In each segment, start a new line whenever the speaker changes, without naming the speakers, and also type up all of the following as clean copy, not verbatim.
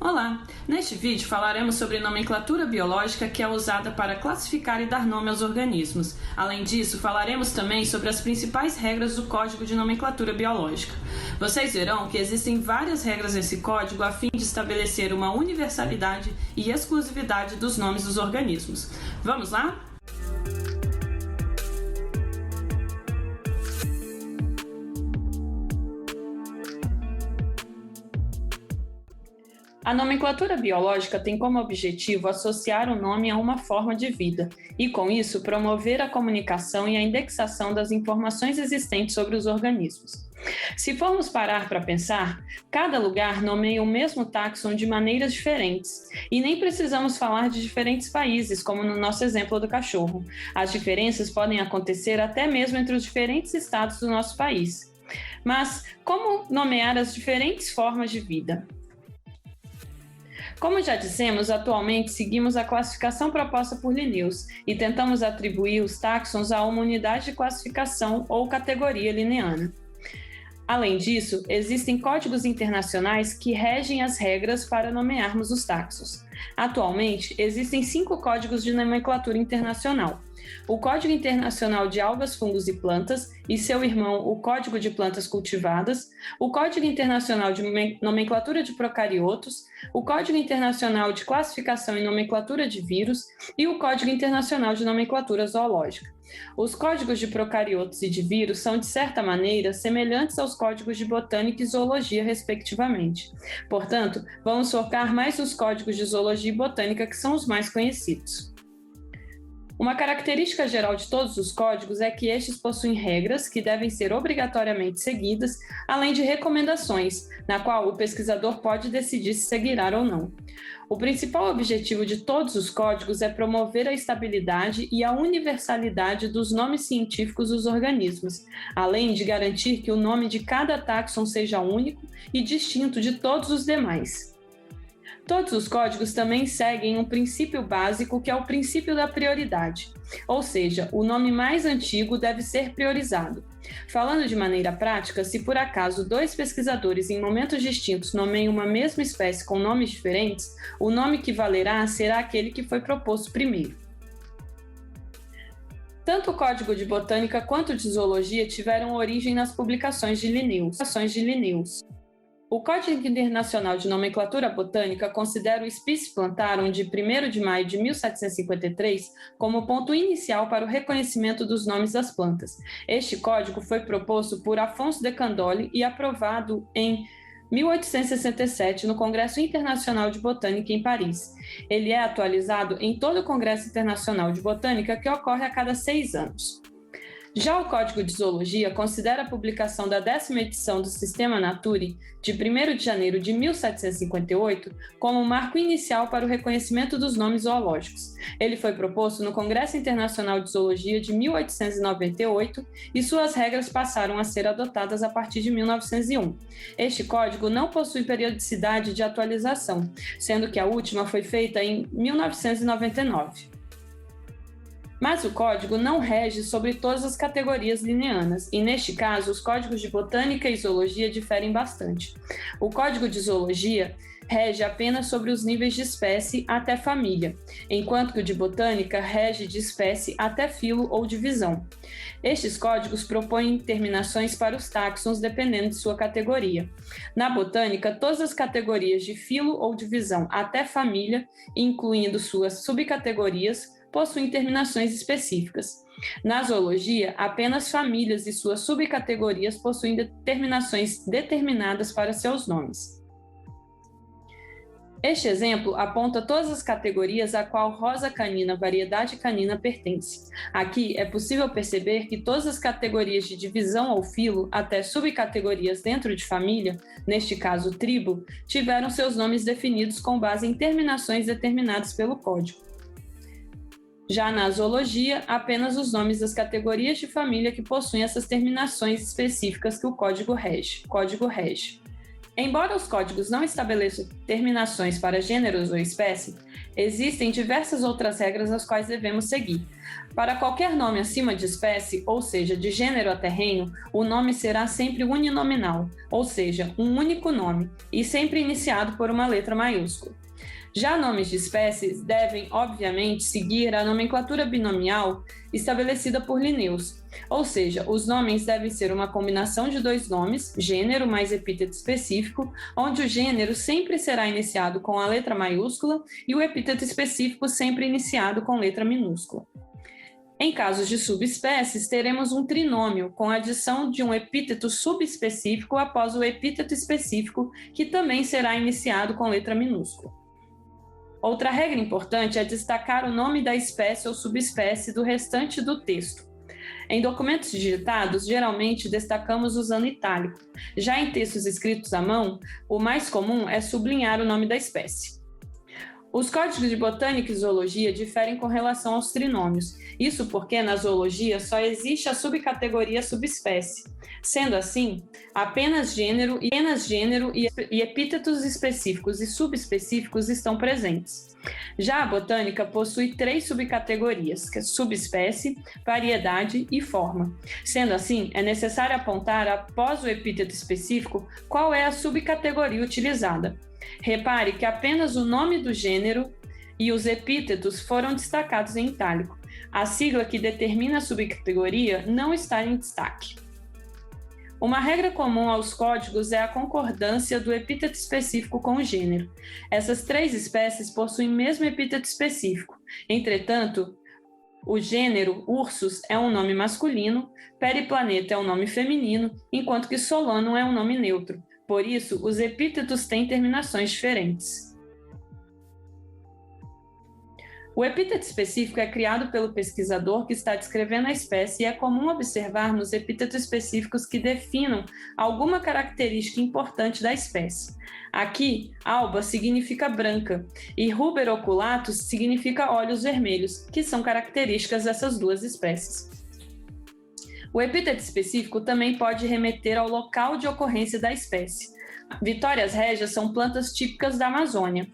Olá! Neste vídeo falaremos sobre nomenclatura biológica que é usada para classificar e dar nome aos organismos. Além disso, falaremos também sobre as principais regras do Código de Nomenclatura Biológica. Vocês verão que existem várias regras nesse código a fim de estabelecer uma universalidade e exclusividade dos nomes dos organismos. Vamos lá? A nomenclatura biológica tem como objetivo associar o nome a uma forma de vida e, com isso, promover a comunicação e a indexação das informações existentes sobre os organismos. Se formos parar para pensar, cada lugar nomeia o mesmo táxon de maneiras diferentes, e nem precisamos falar de diferentes países, como no nosso exemplo do cachorro. As diferenças podem acontecer até mesmo entre os diferentes estados do nosso país. Mas como nomear as diferentes formas de vida? Como já dissemos, atualmente seguimos a classificação proposta por Linnaeus e tentamos atribuir os táxons a uma unidade de classificação ou categoria linneana. Além disso, existem códigos internacionais que regem as regras para nomearmos os táxons. Atualmente, existem 5 códigos de nomenclatura internacional: o Código Internacional de Algas, Fungos e Plantas e seu irmão, o Código de Plantas Cultivadas, o Código Internacional de Nomenclatura de Procariotos, o Código Internacional de Classificação e Nomenclatura de Vírus e o Código Internacional de Nomenclatura Zoológica. Os códigos de procariotos e de vírus são, de certa maneira, semelhantes aos códigos de botânica e zoologia, respectivamente. Portanto, vamos focar mais nos códigos de zoologia e botânica, que são os mais conhecidos. Uma característica geral de todos os códigos é que estes possuem regras que devem ser obrigatoriamente seguidas, além de recomendações, na qual o pesquisador pode decidir se seguirá ou não. O principal objetivo de todos os códigos é promover a estabilidade e a universalidade dos nomes científicos dos organismos, além de garantir que o nome de cada táxon seja único e distinto de todos os demais. Todos os códigos também seguem um princípio básico que é o princípio da prioridade, ou seja, o nome mais antigo deve ser priorizado. Falando de maneira prática, se por acaso 2 pesquisadores em momentos distintos nomeiam uma mesma espécie com nomes diferentes, o nome que valerá será aquele que foi proposto primeiro. Tanto o Código de Botânica quanto o de Zoologia tiveram origem nas publicações de Linnaeus. O Código Internacional de Nomenclatura Botânica considera o Spice Plantarum de 1º de maio de 1753 como ponto inicial para o reconhecimento dos nomes das plantas. Este código foi proposto por Afonso de Candolle e aprovado em 1867 no Congresso Internacional de Botânica em Paris. Ele é atualizado em todo o Congresso Internacional de Botânica, que ocorre a cada 6 anos. Já o Código de Zoologia considera a publicação da 10ª edição do Sistema Naturae, de 1º de janeiro de 1758, como um marco inicial para o reconhecimento dos nomes zoológicos. Ele foi proposto no Congresso Internacional de Zoologia de 1898 e suas regras passaram a ser adotadas a partir de 1901. Este código não possui periodicidade de atualização, sendo que a última foi feita em 1999. Mas o código não rege sobre todas as categorias linneanas, e neste caso os códigos de botânica e zoologia diferem bastante. O código de zoologia rege apenas sobre os níveis de espécie até família, enquanto que o de botânica rege de espécie até filo ou divisão. Estes códigos propõem terminações para os táxons dependendo de sua categoria. Na botânica, todas as categorias de filo ou divisão até família, incluindo suas subcategorias, possuem terminações específicas. Na zoologia, apenas famílias e suas subcategorias possuem terminações determinadas para seus nomes. Este exemplo aponta todas as categorias a qual Rosa canina, variedade canina, pertence. Aqui é possível perceber que todas as categorias de divisão ou filo, até subcategorias dentro de família, neste caso tribo, tiveram seus nomes definidos com base em terminações determinadas pelo código. Já na zoologia, apenas os nomes das categorias de família que possuem essas terminações específicas que o código rege. Embora os códigos não estabeleçam terminações para gêneros ou espécie, Existem diversas outras regras as quais devemos seguir. Para qualquer nome acima de espécie, ou seja, de gênero até reino, o nome será sempre uninominal, ou seja, um único nome, e sempre iniciado por uma letra maiúscula. Já nomes de espécies devem, obviamente, seguir a nomenclatura binomial estabelecida por Linnaeus, ou seja, os nomes devem ser uma combinação de dois nomes, gênero mais epíteto específico, onde o gênero sempre será iniciado com a letra maiúscula e o epíteto específico sempre iniciado com letra minúscula. Em casos de subespécies, teremos um trinômio, com a adição de um epíteto subespecífico após o epíteto específico, que também será iniciado com letra minúscula. Outra regra importante é destacar o nome da espécie ou subespécie do restante do texto. Em documentos digitados, geralmente destacamos usando itálico. Já em textos escritos à mão, o mais comum é sublinhar o nome da espécie. Os códigos de botânica e zoologia diferem com relação aos trinômios. Isso porque na zoologia só existe a subcategoria subespécie. Sendo assim, apenas gênero e epítetos específicos e subespecíficos estão presentes. Já a botânica possui 3 subcategorias, que é subespécie, variedade e forma. Sendo assim, é necessário apontar após o epíteto específico qual é a subcategoria utilizada. Repare que apenas o nome do gênero e os epítetos foram destacados em itálico. A sigla que determina a subcategoria não está em destaque. Uma regra comum aos códigos é a concordância do epíteto específico com o gênero. Essas 3 espécies possuem o mesmo epíteto específico. Entretanto, o gênero Ursus é um nome masculino, Periplaneta é um nome feminino, enquanto que Solano é um nome neutro. Por isso, os epítetos têm terminações diferentes. O epíteto específico é criado pelo pesquisador que está descrevendo a espécie e é comum observarmos epítetos específicos que definam alguma característica importante da espécie. Aqui, alba significa branca e ruberoculatus significa olhos vermelhos, que são características dessas duas espécies. O epíteto específico também pode remeter ao local de ocorrência da espécie. Vitórias régias são plantas típicas da Amazônia.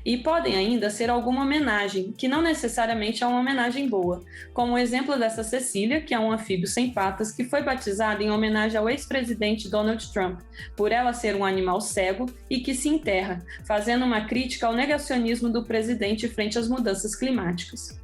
E podem ainda ser alguma homenagem, que não necessariamente é uma homenagem boa, como o exemplo dessa Cecília, que é um anfíbio sem patas, que foi batizada em homenagem ao ex-presidente Donald Trump, por ela ser um animal cego e que se enterra, fazendo uma crítica ao negacionismo do presidente frente às mudanças climáticas.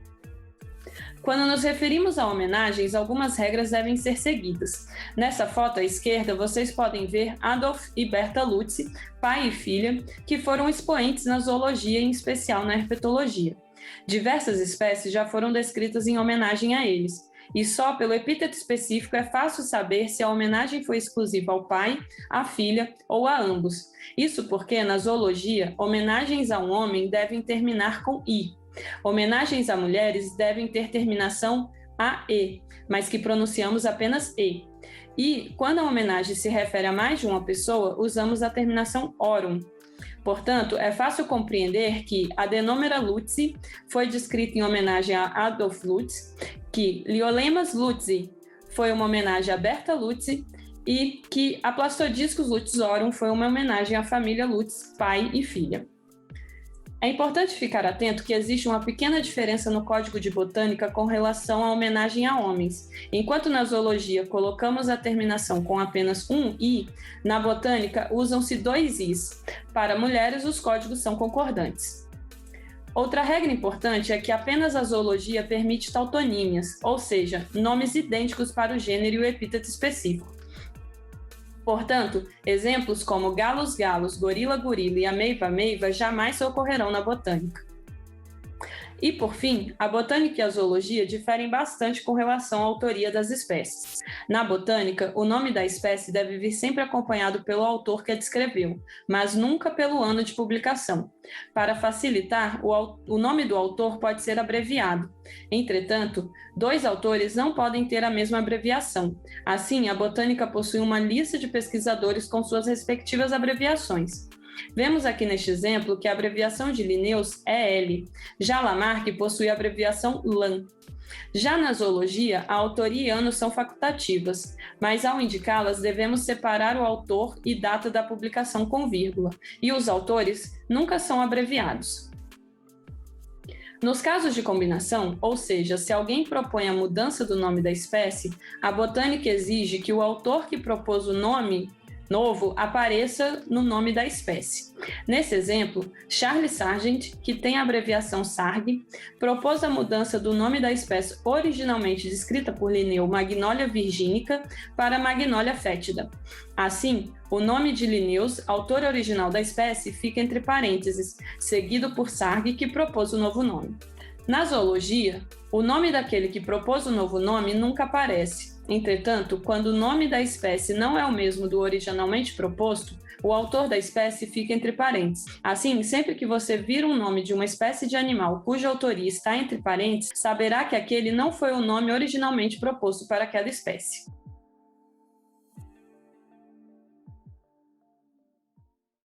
Quando nos referimos a homenagens, algumas regras devem ser seguidas. Nessa foto à esquerda, vocês podem ver Adolf e Berta Lutz, pai e filha, que foram expoentes na zoologia, em especial na herpetologia. Diversas espécies já foram descritas em homenagem a eles, e só pelo epíteto específico é fácil saber se a homenagem foi exclusiva ao pai, à filha ou a ambos. Isso porque, na zoologia, homenagens a um homem devem terminar com I. Homenagens a mulheres devem ter terminação AE, mas que pronunciamos apenas E. E, quando a homenagem se refere a mais de uma pessoa, usamos a terminação orum. Portanto, é fácil compreender que Adenomera lutzi foi descrita em homenagem a Adolf Lutz, que Liolemas lutzi foi uma homenagem a Berta Lutz e que a Plastodiscus lutzorum foi uma homenagem à família Lutz, pai e filha. É importante ficar atento que existe uma pequena diferença no Código de Botânica com relação à homenagem a homens. Enquanto na zoologia colocamos a terminação com apenas um I, na botânica usam-se 2 Is. Para mulheres, os códigos são concordantes. Outra regra importante é que apenas a zoologia permite tautonímias, ou seja, nomes idênticos para o gênero e o epíteto específico. Portanto, exemplos como galos, gorila e ameiva jamais ocorrerão na botânica. E, por fim, a botânica e a zoologia diferem bastante com relação à autoria das espécies. Na botânica, o nome da espécie deve vir sempre acompanhado pelo autor que a descreveu, mas nunca pelo ano de publicação. Para facilitar, o nome do autor pode ser abreviado. Entretanto, 2 autores não podem ter a mesma abreviação. Assim, a botânica possui uma lista de pesquisadores com suas respectivas abreviações. Vemos aqui neste exemplo que a abreviação de Linnaeus é L. Já Lamarck possui a abreviação LAM. Já na zoologia, a autoria e ano são facultativas, mas ao indicá-las devemos separar o autor e data da publicação com vírgula, e os autores nunca são abreviados. Nos casos de combinação, ou seja, se alguém propõe a mudança do nome da espécie, a botânica exige que o autor que propôs o nome novo apareça no nome da espécie. Nesse exemplo, Charles Sargent, que tem a abreviação SARG, propôs a mudança do nome da espécie originalmente descrita por Linneu, Magnolia virginica, para Magnolia fétida. Assim, o nome de Linnaeus, autor original da espécie, fica entre parênteses, seguido por Sarg, que propôs o novo nome. Na zoologia, o nome daquele que propôs o novo nome nunca aparece. Entretanto, quando o nome da espécie não é o mesmo do originalmente proposto, o autor da espécie fica entre parênteses. Assim, sempre que você vir um nome de uma espécie de animal cuja autoria está entre parênteses, saberá que aquele não foi o nome originalmente proposto para aquela espécie.